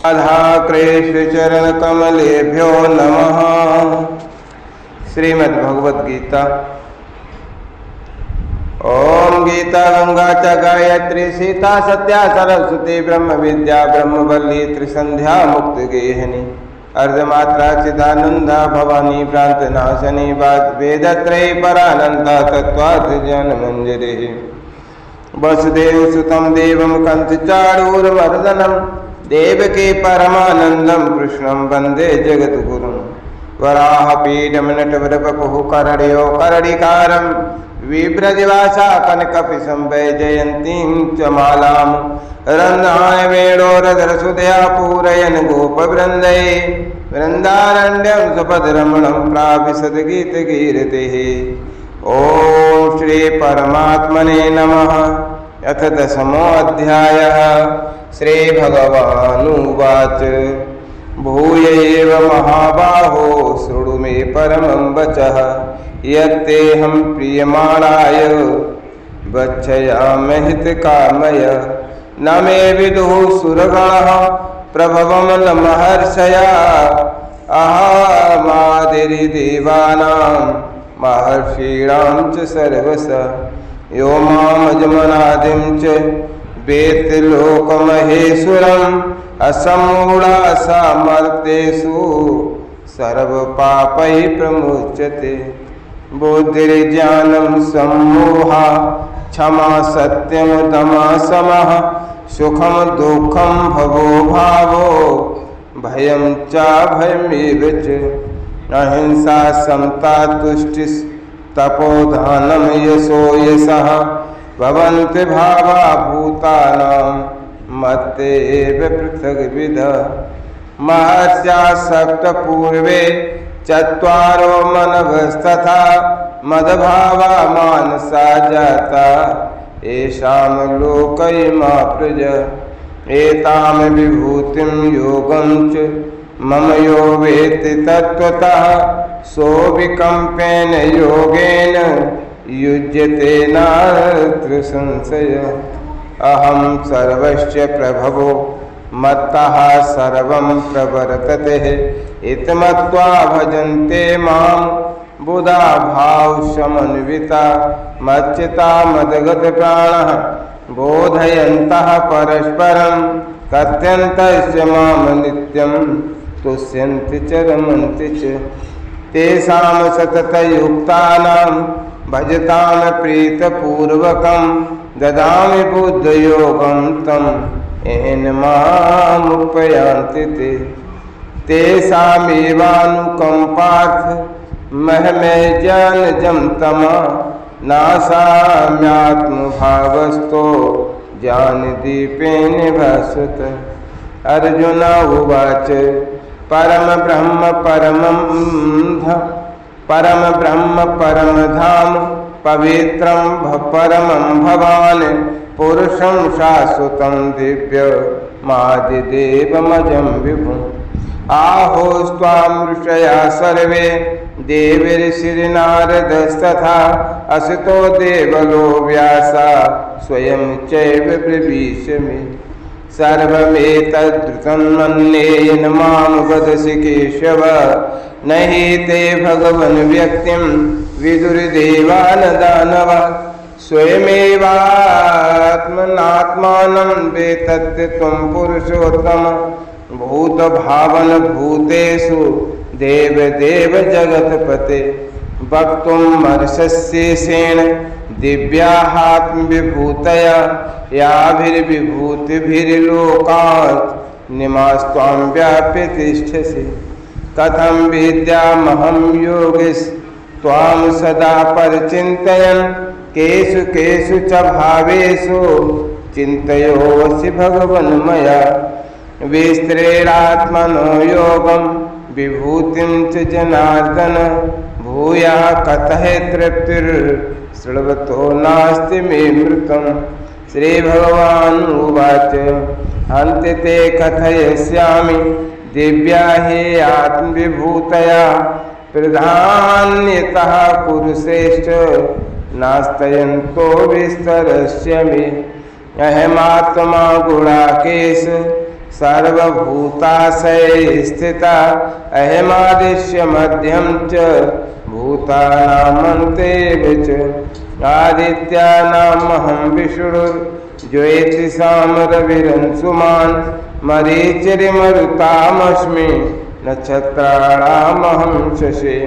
राधाकृष्ण चरण कमलेभ्यो नमः। श्रीमद्भगवद्गीता। ओम गीता गंगा च गायत्री सीता सत्या सरस्वती ब्रह्म विद्या ब्रह्मवल्ली त्रिसंध्या मुक्त गेहिनी अर्धमात्रा चिदानंदा भवानी प्रांत नाशनी वेदत्रयी परानंदा तत्वार्थ ज्ञान मंजरी वसुदेव सुतम देवम कंस चाणूरमर्दनम देवकी परमानंदम कृष्णं वंदे जगद्गुरुं वराहपीठं नटवरवपुः करण्यो करणिकारं विभ्रजवासा कनकपिशं वैजयन्तीं च मालां रन्ध्राय वेणोरधरसुधया पूरयन् गोपवृन्दै वृन्दारण्यं सुपदरमणं प्राविशद्गीतकीर्तिः। ओम श्री परमात्मने नमः। अथ दशमोऽध्यायः। श्री भगवानुवाच भूय एव महाबाहो शृणु मे परमं वचः यत्तेऽहं प्रीयमाणाय वक्षयामि हितकामय न मे विदुः सुरगणः प्रभवं न महर्षया अहमादिर्देवानां महर्षीणां च सर्वशः यो मामजमनादिं च वेत्ति लोकमहेश्वरम् असम्मूढा सामर्थ्येषु सर्वपापैः प्रमुच्यते। बुद्धिर्ज्ञानं सम्मोहा क्षमा सत्यं दमः शमः सुखं दुःखं भवो भावो भयं च भयमेव च अहिंसा समता तुष्टिः तपोदानं यशो यशः भवन्ति भावा भूतानां मत्तेव पृथग्विधः महर्षयः सप्त पूर्वे चत्वारो मनवस्तथा मद्भावा मानसा जाता येषां लोक इमा प्रज एतां विभूतिं योगं च मम यो वेत्ति तत्त्वतः सोऽविकम्पेन योगेन युज्यते नात्र संशयः। अहं सर्वस्य प्रभवो मत्तः सर्वं प्रवर्तते इति मत्वा भजन्ते मां बुधा भावसमन्विता मच्चित्ता मद्गतप्राणः बोधयन्तः परस्परं कथयन्तश्च मां नित्यं तुष्यन्ति च रमन्ति च तेषां सततयुक्तानां भजतां प्रीतपूर्वकं ददामि बुद्धयोगं तं येन मामुपयान्ति ते तेषामेवानुकम्पार्थ महमेज्ञानजं तमः नाशाम्यात्मभावस्तो ज्ञानदीपेन भास्वतः। अर्जुन उवाच परम ब्रह्म परम धाम पवित्रं परमं भवान् पुरुषं शाश्वतं दिव्यमादिदेवमजं विभुम् आहोस्त्वां ऋषयः सर्वे देवर्षिर्नारदस्तथा असतो देवलो व्यासा स्वयं चैव ब्रवीष्यमि सर्वमेतद्रुतं मन्येन मां वदसि केशव न हि ते भगवन् व्यक्तिं विदुर्देवान् दानवः स्वयमेवात्मनात्मानं वेत्ति त्वं पुरुषोत्तम भूतभावन भूतेषु देवदेव जगत्पते वक्तुं मर्षस्येषेण दिव्याहात्मविभूतया याभिर्विभूतिभिर्लोकात् निमास्त्वां व्याप्य तिष्ठसि कथं विद्यामहं योगिस्त्वां सदा परिचिन्तयन् केषु केषु च भावेषु चिन्तयोऽसि भगवन् मया विस्तरेणात्मनो योगं विभूतिं च जनार्दन भूयः कतः तृप्तिर्श्रवतो नास्ति मे मृतं। श्रीभगवानुवाच हन्ति ते कथयिष्यामि दिव्या हि आत्मविभूतया प्रधान्यतः कुरुश्रेष्ठ नास्तयन्तो विस्तरस्य मे अहमात्मा गुणाकेश सर्वभूताशय स्थिता अहमादिश्य मध्यम च भूतानामन्ते च आदित्यानामहं विष्णुर्ज्योतिषां रविरंशुमान् मरीचिर्मरुतामस्मि नक्षत्राणामहं शशि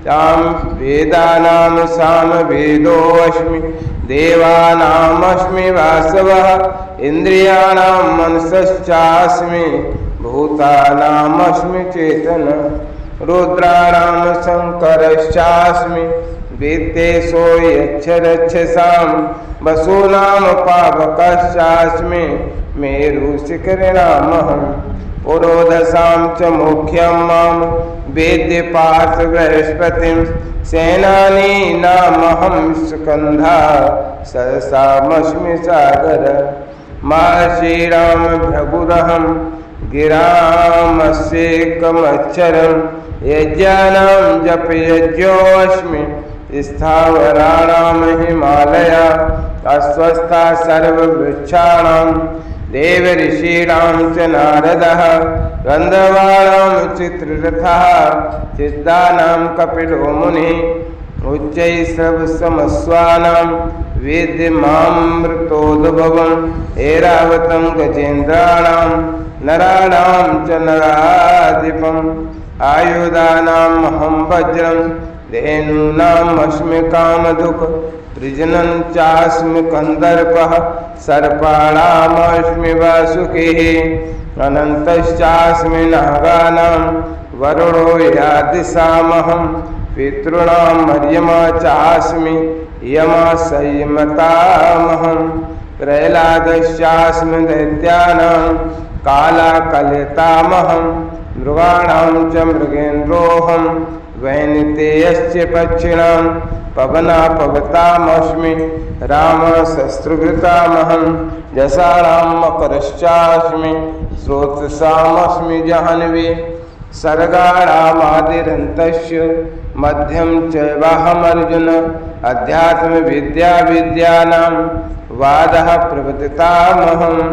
तां वेदानां सामवेदोऽस्मि देवानामस्मि वासवः इन्द्रियाणां मनसश्चास्मि भूतानामस्मि चेतन रुद्राणां शङ्करश्चास्मि वेत्तेषो यक्षरक्षसां वसूनां पावकश्चास्मि मेरुशिखरिणामहं पुरोधसां च मुख्यं मां वेद्य पार्थ बृहस्पतिं सेनानीनामहं स्कन्धा सरसामस्मि सागर महर्षिणां भृगुरहं गिरामस्येकमक्षरं यज्ञानां जपयज्ञोऽस्मि स्थावराणां हिमालया अस्वस्था सर्ववृक्षाणां देवऋषीणां च नारदः गन्धर्वाणां चित्ररथः सिद्धानां कपिलो मुनिः उच्चैस्रवसमस्वानां वेद्यमामृतोद्भवम् ऐरावतं गजेन्द्राणां नराणां च नराधिपम् आयुधानामहं वज्रं धेनूनामस्मि कामधुक् त्रिजनं चास्मि कन्दर्पः सर्पाणामस्मि वासुकिः अनन्तश्चास्मि नागानां वरुणो यादिशामहं पितॄणां मर्यमा चास्मि यमा संयमतामहं प्रह्लादश्चास्मि दैत्यानां कालाकलितामहं मृगाणां च मृगेन्द्रोऽहं वैनितेयश्च पक्षिणां पवनापवतामस्मि रामशस्त्रभृतामहं जसाणां मकरश्चास्मि स्रोतसामस्मि जाह्नवी सर्गाणामादिरन्तस्य मध्यं चैवाहमर्जुन अध्यात्मविद्याविद्यानां वादः प्रवदतामहम्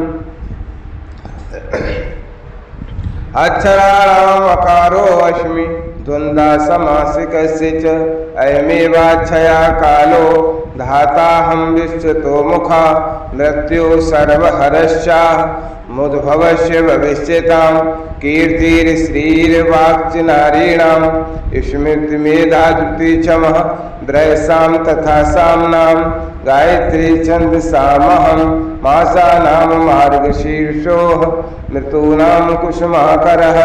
अक्षराणाम् अकारोऽस्मि द्वन्द्वासमासिकस्य च अयमेवाक्षया कालो धाताहं विश्वतो मुखा मृत्यु सर्वहरश्चाः मुद्भवस्य भविष्यतां कीर्तिर्श्रीर्वाक्च नारीणां स्मृतिमेधाधृति क्षमः ब्रयसां तथा साम्नां गायत्री छन्दसामहं मासानां मार्गशीर्षोः मृतूनां कुसुमाकरः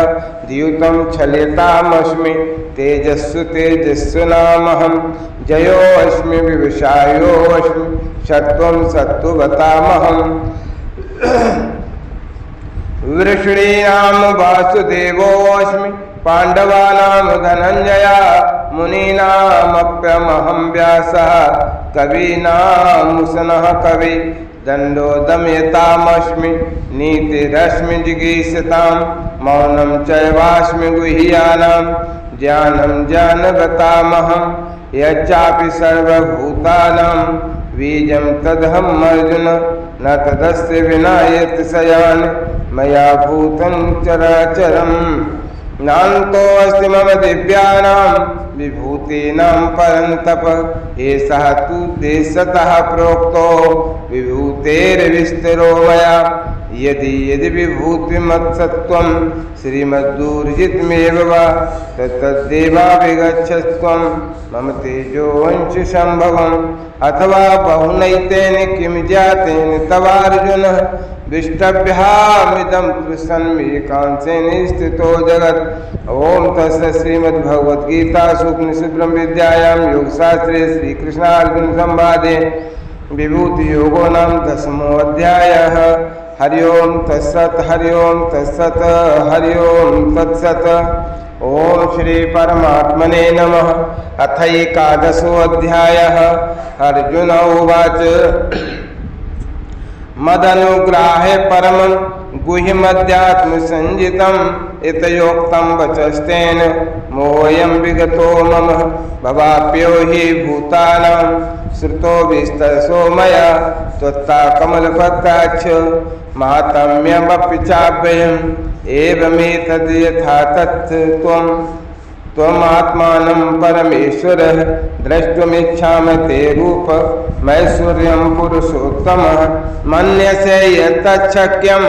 द्यूतं छलितामस्मि तेजस्सु तेजस्विनामहं जयोऽस्मि विवशायोऽस्मि सत्त्वं सत्त्ववतामहं वृषणीनां वासुदेवोऽस्मि पाण्डवानां धनञ्जया मुनीनामप्यमहं व्यासः कवीनामुसनः कवि दण्डो दमयतामस्मि नीतिरस्मि जिगीषतां मौनं चैवास्मि गुह्यानां ज्ञानं जानवतामहं यच्चापि सर्वभूतानां बीजं तदहम् अर्जुन न तदस्य विना यत्सयान् मया भूतं चराचरम् नान्तोऽस्ति मम दिव्यानां विभूतीनां परन्तप एषः तु देशतः प्रोक्तो विभूतेर्विस्तरो मया यदि विभूतिमत्सत्त्वं श्रीमद्दूर्जितमेव वा तत्तद्देवाभिगच्छत्वं मम तेजोवंशसम्भवम् अथवा बहुनैतेन किं जातेन तवार्जुन विष्टभ्यामिदं कृष्णन्मेकांशेन स्थितो जगत्। ओम तत्सत् श्रीमद्भगवद्गीतासु उपनिषद्ब्रह्मविद्यायां योगशास्त्रे श्रीकृष्णार्जुन संवादे विभूतियोगो नाम 10मोऽध्यायः। हरि ओम तत्सत् हरि ओम तत्सत् हरि ओम तत्सत्। ओम श्री परमात्मने नमः। अथैकादशोऽध्यायः। अर्जुन उवाच मदनुग्राहे परमं गुह्यमध्यात्मसंजितं इतयोक्तं वचस्तेन मोऽयं विगतो मम भवाप्यो हि भूतानां श्रुतो विस्तरसो मया त्वत्ता कमलपत्राक्ष मातम्यमपि चाव्ययम् एवमेतद् यथा तत् त्वमात्मानं परमेश्वरः द्रष्टुमिच्छामि ते रूपमैश्वर्यं पुरुषोत्तमः मन्यसे यत्तच्छक्यं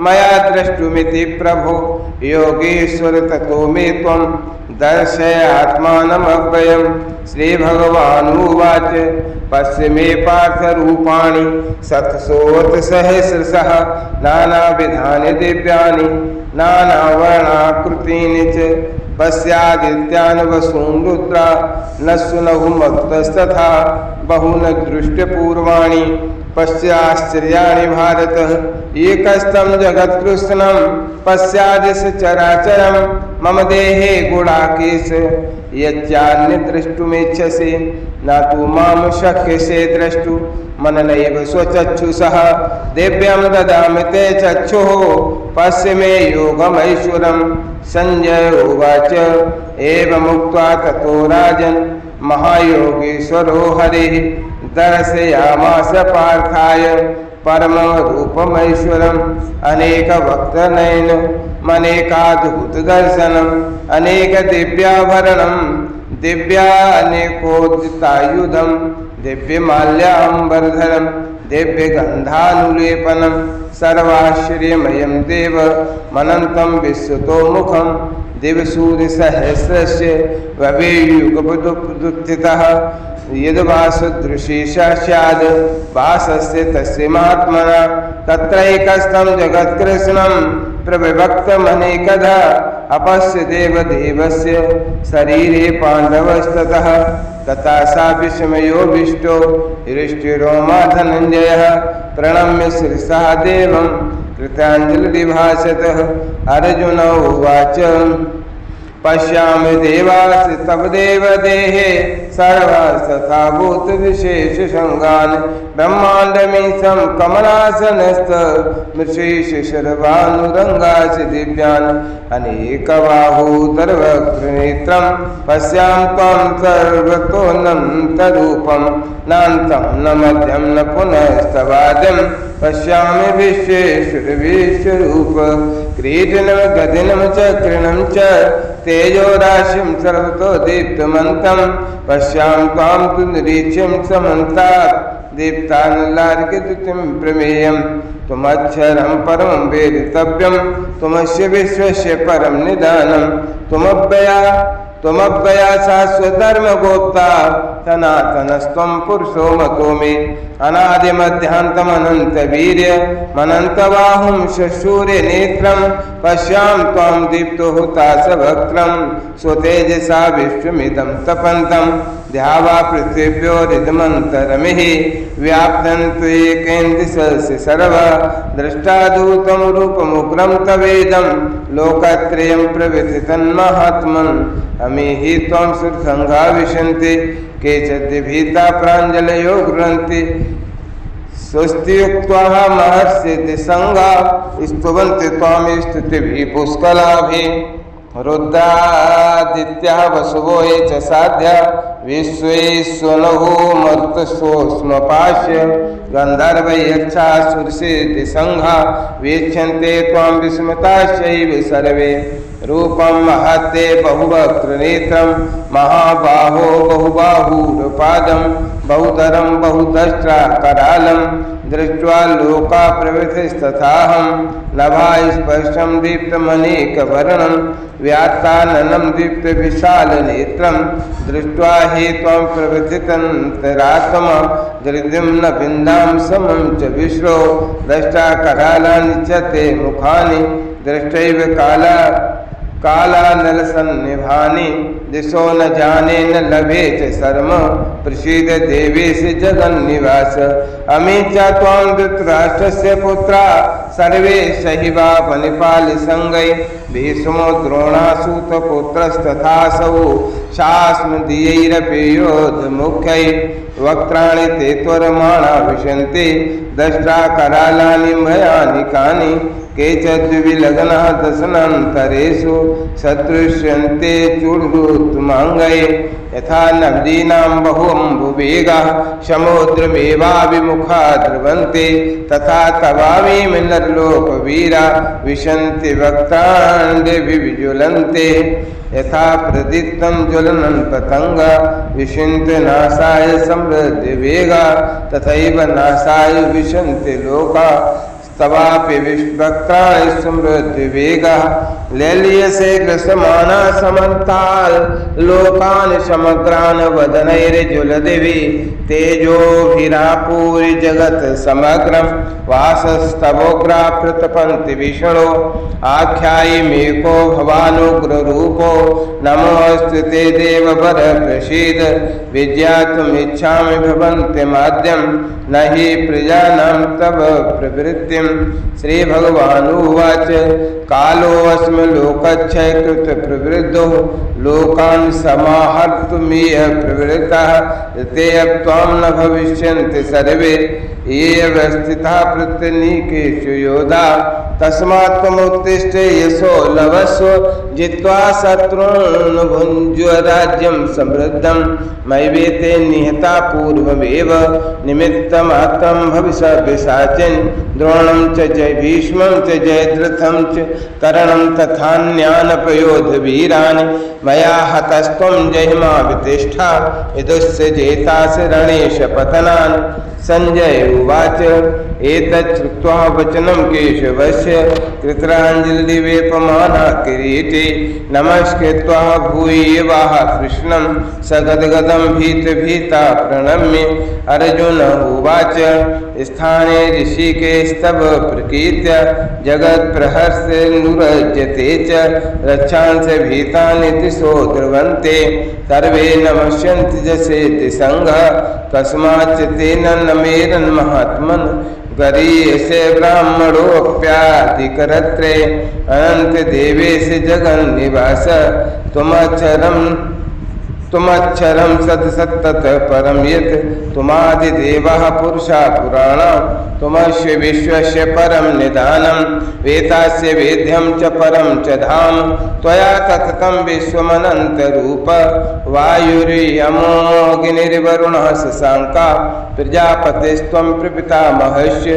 मया द्रष्टुमिति प्रभो योगीश्वर ततो मे त्वं दर्शय आत्मानमव्ययम्। श्रीभगवानुवाच पश्य मे पार्थरूपाणि शतशोऽथसहस्रशः नानाविधानि दिव्यानि नानावर्णाकृतीनि च पश्यादित्यान् वसून् रुद्रा न सुनहुमत्तस्तथा बहुन दृष्टपूर्वाणि पश्याश्चर्याणि भारत एकस्तं जगत्कृत्स्नं पश्यादिश चराचरं मम देहे गुणाकेश यच्चान्यद्रष्टुमिच्छसि न तु मां शक्यसे द्रष्टु मननैव स्वचक्षुषः दिव्यं ददामि ते चक्षुः पश्य मे योगमैश्वरम्। संजय उवाच एवमुक्त्वा ततो राजन् महायोगीश्वरो हरिः दर्शयामास पार्थाय परमरूपमैश्वरम् अनेकवक्त्रनयन मनेकाद्भुतदर्शनम् अनेकदिव्याभरणं दिव्यानेकोदितायुधं दिव्यमाल्याम्बरधरं दिव्यगन्धानुलेपनं सर्वाश्चर्यमयं देवमनन्तं विश्वतोमुखं दिवसूर्यसहस्रस्य भवेयुगपदुत्थितः यद्वासदृशी स्याद् वासस्य तस्य महात्मना तत्रैकस्थं जगत्कृत्स्नं प्रविभक्तमनेकधा अपश्य देवदेवस्य शरीरे पाण्डवस्ततः तथा सा विस्मयोऽभीष्टो हृष्टिरोमा धनञ्जयः प्रणम्य शिरसा देवं कृताञ्जलिभाषतः। अर्जुन उवाच पश्यामि देवास तव देवदेहे सर्वास्तथा भूतविशेषसङ्गान् ब्रह्माण्डमीशं कमलासनस्तमृषीशरभानुरङ्गासि दिव्यान् अनेकबाहूदरवक्त्रनेत्रं पश्यामि त्वं सर्वतोऽनन्तरूपं नान्तं न मध्यं न पुनस्तवाद्यं पश्यामि विश्वेश्वर विश्वरूप क्रीडनं गदिनं चक्रणं च तेजोराशिं सर्वतो दीप्तमन्तं पश्यामि त्वां तु निरीक्ष्यं समन्तात् दीप्तानलार्कद्युतिं प्रमेयं त्वमक्षरं परमं वेदितव्यं त्वमस्य विश्वस्य परं निदानं त्वमव्यया शाश्वतधर्मगोप्ता सनातनस्त्वं पुरुषो मतो मे अनादिमध्यान्तमनन्तवीर्यमनन्तबाहुं शूर्यनेत्रं पश्यामि त्वां दीप्तहुताशवक्त्रं स्वतेजसा विश्वमिदं तपन्तं द्यावा पृथिव्योरिदमन्तरमिः व्याप्तं त्वेकेन्द्रस्य सर्वा दृष्टादूतं रूपमुग्रं तवेदं लोकत्रयं प्रविथितन्महात्मन् अमीहि त्वं सुरसङ्घा विशन्ति केचिद्भीता प्राञ्जलयो गृह्णन्ति स्वस्तियुक्त्वा महर्षिसङ्घा स्तुवन्ति त्वां स्तुतिभिः पुष्कलाभिः रुद्रादित्या वसुवो ये च साध्या विश्वेश्वनहुः मर्तसोऽस्मपाश्य गन्धर्वयक्षासुरसिद्धिसङ्घा वीक्षन्ते त्वां विस्मिताश्चैव सर्वे रूपं महत्ते बहुवक्त्रनेत्रं महाबाहो बहुबाहुरुपादं बहुतरं बहुदष्ट्राकरालं दृष्ट्वा लोका प्रवृत्तिस्तथाहं नभास्पर्शं दीप्तमनेकवर्णं व्यात्ताननं दीप्तविशालनेत्रं दृष्ट्वा हि त्वं प्रवृत्तितन्तरात्मा हृदिं न बिन्दां समं च विश्रो दष्ट्राकरालानि च ते मुखानि दृष्टैव कालानलसन्निभानि दिशो न जाने न लभे च शर्म प्रसीद देवेश जगन्निवास अमी च त्वां धृतराष्ट्रस्य पुत्रा सर्वे सहिवा वनिपालसङ्गै भीष्मो द्रोणासूतपुत्रस्तथासौ शास्मदीयैरपि योधमुख्यै वक्त्राणि ते त्वरमाणा विशन्ति दष्ट्रा करालानि भयानिकानि केचिद्विलग्नाः दशनान्तरेषु सदृश्यन्ते चूर्णोत्तमाङ्गये यथा नदीनां बहुअम्बुवेगाः समुद्रमेवाभिमुखा द्रवन्ते तथा तवामि नरलोकवीरा विशन्ति वक्त्राण्डे विज्वलन्ते यथा प्रदीप्तं ज्वलनं पतंगा विशन्ति नाशाय समृद्धिवेगा तथैव नाशाय विशन्ति लोका तवापि विश्वक्त्राणि समृद्धिवेगः लेल्यसे ग्रसमाना समन्ताल् लोकान् समग्रान् वदनैर्ज्वलदिवि तेजोभिरापूरि जगत् समग्रं वासस्तवोग्रा प्रतपन्ति विष्णो आख्यायिमेको भवानुग्ररूपो नमोऽस्तु ते देववर प्रसीद विज्ञातुमिच्छामि भवन्ति माद्यं न हि प्रजानां तव प्रवृत्तिं श्रीभगवानुवाच कालोऽस्मि लोकक्षयकृत प्रवृद्धो लोकान् समाहर्तुमिह प्रवृत्तः ते अब त्वां न भविष्यन्ति सर्वे ये अवस्थिता प्रत्यनीकेषु योधा तस्मात् त्वमुत्तिष्ठ यशो लभस्व जित्वा शत्रून् भुञ्ज्य राज्यं समृद्धं मयिवेते निहता पूर्वमेव निमित्तमात्रं भविष्यपिशाचिन् द्रोणं च जय भीष्मं च जयद्रथं च करणं तथान्यानपयोधवीरान् मया हतस्त्वं जहिमा वितिष्ठा यदुस्य जेतासि रणेश पतनान् संजय उवाच एतत् श्रुत्वा वचनं केशवस्य कृताञ्जलिवेपमाना किरीटे नमस्कृत्वा भूयेवाह कृष्णं सगद्गदं भीतभीता प्रणम्य अर्जुन उवाच स्थाने ऋषिकेस्तव प्रकीर्त्य जगत्प्रहर्षेनुरज्यते च रक्षांस भीतानि दिशो द्रवन्ते सर्वे नमस्यन्ति जसेति संघः कस्माच्च तेन नमेरन् महात्मन् गरीयसे ब्राह्मणोऽप्याधिकरत्रे अनंत देवेश जगन्निवास तुमक्षरं सत्सत्तत परं यत् तुमादिदेवः पुरुषा पुराणा तुमस्य विश्वस्य परं निधानं वेदास्य वेद्यं च परं च धाम त्वया तततं विश्वमनन्तरूप वायुर्यमोऽग्निर्वरुणः शशाङ्का प्रजापतिस्त्वं प्रपितामहस्य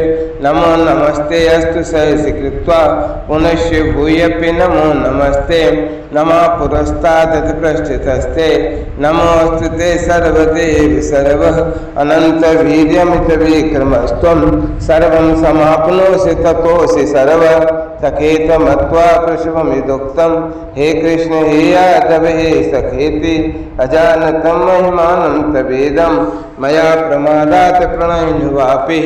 नमो नमस्ते अस्तु सहसि कृत्वा पुनश्च भूयपि नमो नमस्ते नमः पुरस्तादथ पृष्ठतस्ते नमोऽस्तु ते सर्वदेव सर्वः अनन्तवीर्यमित विक्रमस्त्वं सर्वं समाप्नोषि ततोऽसि सर्वः सखेतमत्वा प्रशवमिदुक्तं हे कृष्ण हे यादव हे सखेति अजानतं महिमानं तवेदं मया प्रमादात् प्रणयनुवापि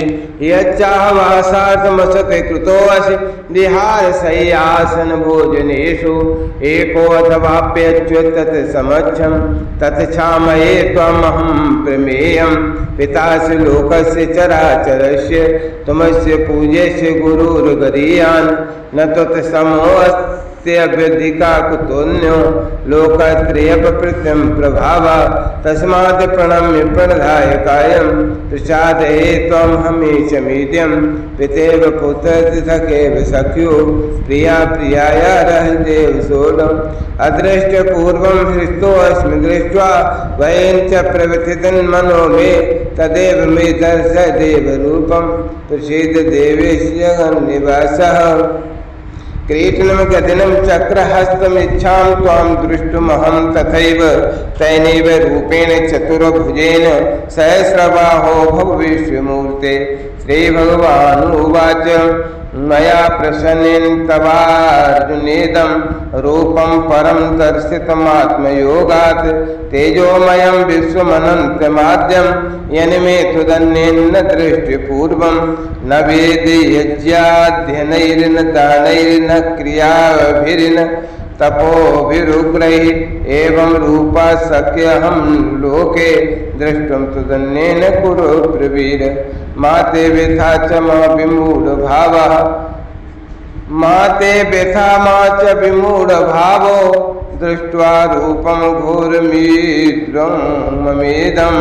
यच्चाहवासार्थमसते कृतोऽसि विहारशय्यासन भोजनेषु एकोऽथवाप्यच्युत समक्षं तत्क्षामये त्वमहं प्रमेयं पितासि लोकस्य चराचरस्य तुमस्य पूज्यस्य गुरुर्गरीयान् न त्वत्समोऽस्त्यभ्यधिका कुतोऽन्यो लोकत्रयप्रभृतिं प्रभावा तस्मात् प्रणम्य प्रणधाय कायं प्रसादये त्वं हमेशमीड्यं पितेव पुत्रतिथकेव सख्यो प्रिया प्रियाया रहदेव सोढम् अदृष्टपूर्वं हृष्टोऽस्मि दृष्ट्वा वयं च प्रविथितन्मनो मे तदेव मे दर्शदेवरूपं प्रसीद देवेश जगन्निवासः क्रीटनं गदिनं चक्रहस्तमिच्छां त्वां द्रष्टुमहं तथैव तैनैव रूपेण चतुर्भुजेन सहस्रबाहो भविष्यमूर्ते श्रीभगवानुवाच मया प्रसन्नेन तवार्जुनेदं रूपं परं दर्शितमात्मयोगात् तेजोमयं विश्वमनन्तमाद्यं यन्मे तुदन्येन न दृष्टिपूर्वं न वेदयज्ञाध्ययनैर्न दानैर्न क्रियाभिर्न तपोभिरुग्रैः एवं रूपा शक्यहं लोके द्रष्टुं तुदन्येन कुरु ब्रवीर माते व्यथा च मा विमूढभावः माते व्यथा मा च विमूढभावो दृष्ट्वा रूपं घोरमीद्रं ममेदं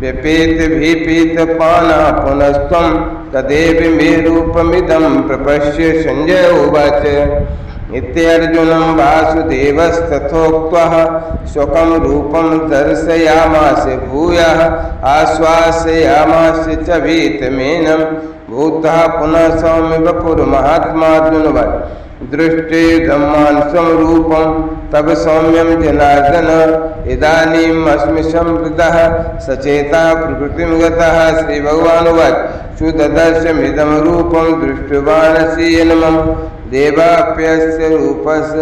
व्यपेत भीपीत पाना पुनस्त्वं तदेव मे रूपमिदं प्रपश्य संजय उवाच इत्यर्जुनं वासुदेवस्तथोक्त्वा स्वकं रूपं दर्शयामास भूयः आश्वासयामास च वीतमेनं भूतः पुनः सौम्य वपुर्महात्मार्जुनवत् दृष्टे धम्मान् स्वरूपं तब सौम्यं जनार्दन इदानीम् अस्मि संवृतः सचेता प्रकृतिं गतः श्रीभगवानुवाच सुदर्शमिदं रूपं दृष्टवानसि मम देवाप्यस्य रूपस्य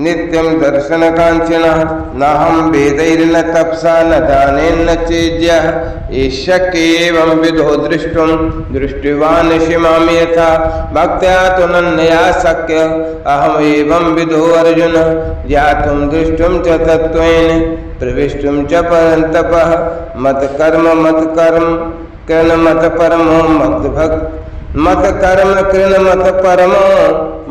नित्यं दर्शनकाञ्चनः नाहं वेदैर्न तपसा न दानेन चेद्यः शक्य एवं विधो द्रष्टुं दृष्टिवान् मां यथा भक्त्या तु नन्या शक्य अहमेवं विधो अर्जुन ज्ञातुं दृष्टुं च तत्त्वेन प्रविष्टुं च परन्तपः मत्कर्म कृण मत परमो मत कर्म कृण मत परमो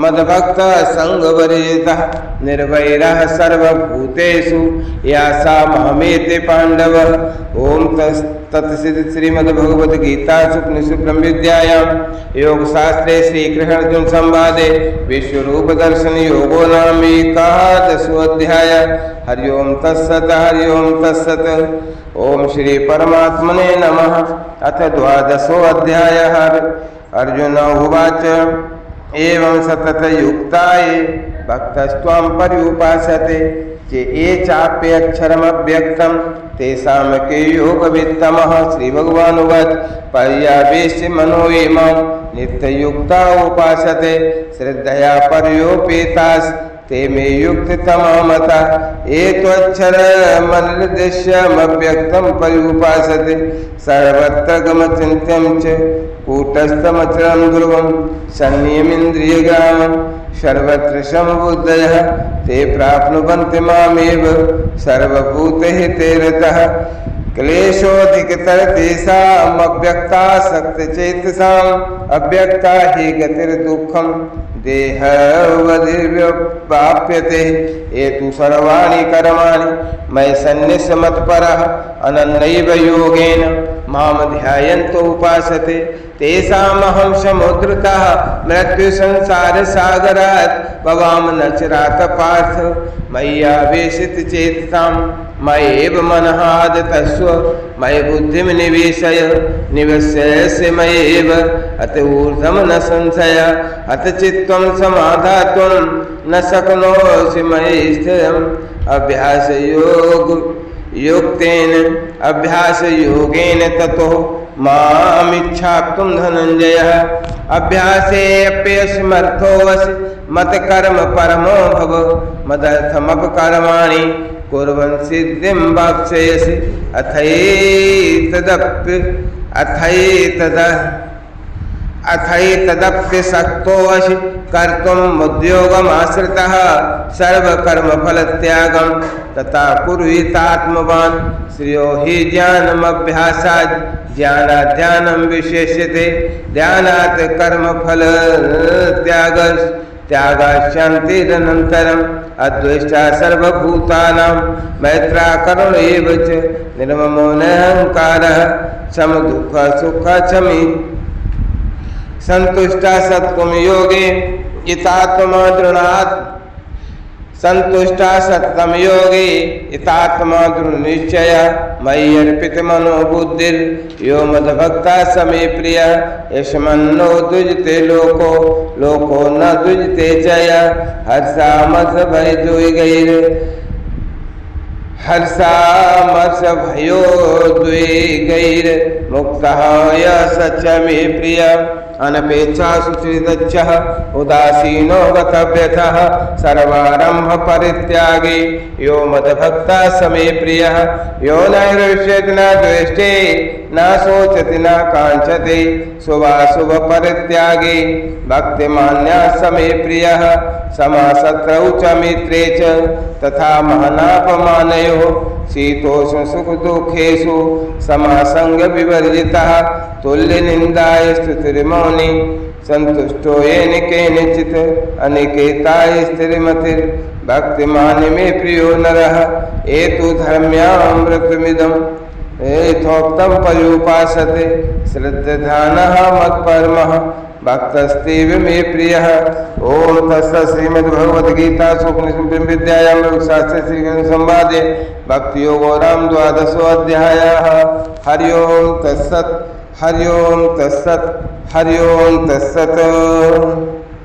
मद्भक्त संगवर्जितः निर्वैरः सर्वभूतेषु यासा मामेति पांडव। ओम तत्सदिति श्रीमद्भगवद्गीतासु उपनिषदु ब्रह्मविद्यायां योगशास्त्रे श्रीकृष्ण अर्जुन संवादे विश्वरूप दर्शन योगो नाम एकादशोऽध्यायः। हरि ओम तत्सत् हरि ओम तत्सत्। ओम श्री परमात्मने नमः। अथ द्वादशोऽध्यायः। अर्जुन उवाच एवं सतत युक्ताये भक्तस्त्वां पर्युपासते चे ये चाप्यक्षरमव्यक्तं तेषां के योगवित्तमः। श्रीभगवानुवाच पर्यावेश्य मनो इमां नित्ययुक्ता उपासते श्रद्धया पर्योपेतास् ते मे युक्ततमा मता ये त्वक्षरमनिर्देश्यमव्यक्तं पर्युपासते सर्वत्र गमचिन्त्यं च कूटस्थमचलं ध्रुवं संयमिन्द्रियग्रामं सर्वत्र समबुद्धयः ते प्राप्नुवन्ति मामेव सर्वभूतहिते रतः। क्लेशोऽधिकतर तेषाम् अव्यक्तासक्तचेतसाम् अव्यक्ता हि गतिर्दुःखं देहवधिर्व्याप्यते। ये तु सर्वाणि कर्माणि मयि सन्न्यस्यमत्परः अनन्यैव योगेन मां ध्यायन्तो उपासते तेषामहं समुद्रतः मृत्युसंसारसागरात् भवामि न चिरात् पार्थ। मय्यावेशितचेतसां मय्येव मनः आदतस्व मयि बुद्धिं निवेशय मय्येव अत ऊर्ध्वं न संशय अत चित्तं समाधातुं न शक्नोषि मयि स्थिरम् अभ्यास योगेन ततो मामिच्छाप्तुं धनञ्जयः। अभ्यासेऽप्यसमर्थोऽसि मत्कर्म परमो भव मदर्थमपकर्माणि कुर्वन् सिद्धिं वाप्स्यसि। अथैतदप्यशक्तोऽसि कर्तुम् उद्योगमाश्रितः सर्वकर्मफलत्यागं तथा कुर्वीतात्मवान्। श्रेयो हि ज्ञानमभ्यासात् ज्ञानात् ध्यानं विशेष्यते ध्यानात् कर्मफलत्यागात् शान्तिरनन्तरम् अद्वेष्टा सर्वभूतानां मैत्रा करुण एव च निर्ममो निरहङ्कारः समदुःखसुखक्षमी संतुष्टा सत्त्वं योगे इतात्मा दृढात् संतुष्टा सत्त्वं योगे इतात्मा दृढनिश्चय मयि अर्पितमनो बुद्धिर् यो मद्भक्ता समे प्रियः यस्मन्नो दुजते लोको न दुजते जय हर्षामर्षभयो द्विगैर्मुक्तः यः स च मे प्रियः अनपेक्षा सुचिदच्छः उदासीनो गतव्यथः सर्वारंभ परित्यागी यो मद्भक्ता समे प्रियः यो नैर्विष्यति न द्वेष्टे न शोचति न कांक्षते शुभाशुभ परित्यागी भक्तिमान्या समे प्रियः समाशत्रौ च मित्रे च तथा महनापमानयोः शीतोष्ण सुख दुखेषु समासंग विवर्जितः तुल्य निंदाय स्तुतिर्मौनी संतुष्टो येन केनचित् अनिकेताय स्थिरमतिर् भक्तिमान् मे प्रियो नरः एतु धर्म्यामृतमिदं एथोक्तं पर्युपासते श्रद्धानः मत्परमः भक्तस्तेव मे प्रियः। ओम तत्सत् श्रीमद्भगवद्गीतासु उपनिषद् विद्यायां योगशास्त्रे श्रीकृष्णसंवादे भक्तियोगो नाम द्वादशोऽध्यायः। हरि ओम तत्सत्, हरि ओम तत्सत्, हरि ओम तत्सत्।